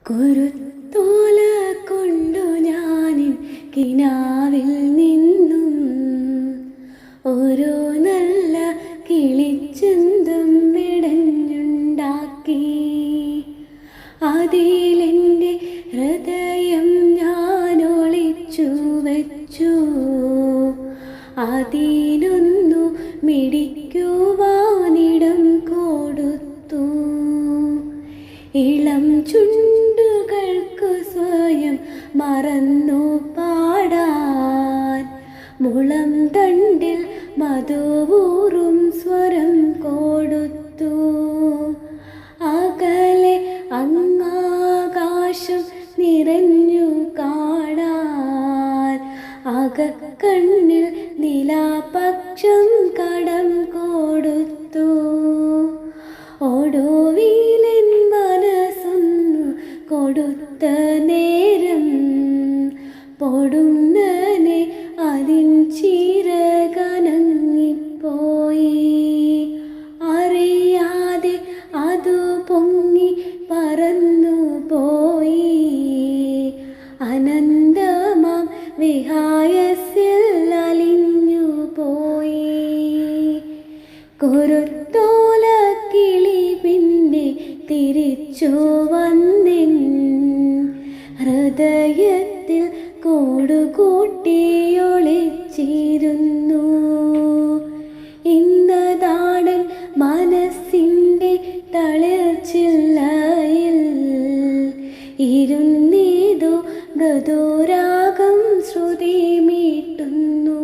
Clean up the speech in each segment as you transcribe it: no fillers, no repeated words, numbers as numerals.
കുരുത്തോല കൊണ്ടു ഞാനിൻ കിനാവിൽ നിന്നും ഒരു നല്ല കിളിച്ചെന്തും വിടഞ്ഞുണ്ടാക്കി. അതിലെൻ്റെ ഹൃദയം ഞാൻ ഒളിച്ചു വച്ചു. അതിനൊന്നു മിടിക്കുവാനിടം കൊടുത്തു. ഇളം ചുണ്ടുകൾക്കു സ്വയം മറന്നു പാടാൻ മുളം തണ്ടിൽ മധുവൂറും സ്വരം കൊടുത്തു. അകലെ അങ്ങാകാശം നിറഞ്ഞു കാണാൻ അകക്കണ്ണിൽ നിലാപക്ഷം കടം കൊടുത്തു. ഒടുവിലെൻ മനസ്സൊന്നു കൊടുത്ത നേരം പൊടുന്നനെ അതിൻ ചിറകനങ്ങിപ്പോയി. അറിയാതെ അതു പൊങ്ങി പറന്നു പോയി. അനന്തമാം വിഹായസിൽ അലിഞ്ഞു പോയി. കുരുത്തോല കിളി പിന്നെ തിരിച്ചു വന്നിൻ ഹൃദയത്തിൽ കൂടുകൂട്ടിയൊളിച്ചിരുന്നു. ഇന്നതാണൻ മനസ്സിൻ്റെ തളിർച്ചില്ലയിൽ ഇരുന്നേതോ മൃദുരാഗം ശ്രുതി മീട്ടുന്നു.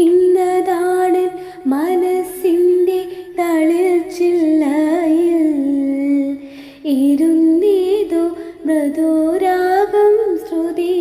ഇന്നതാണൻ മനസ്സിൻ്റെ തളിർച്ചില്ലയിൽ ഇരുന്നേതോ മൃദുരാഗം ശ്രുതി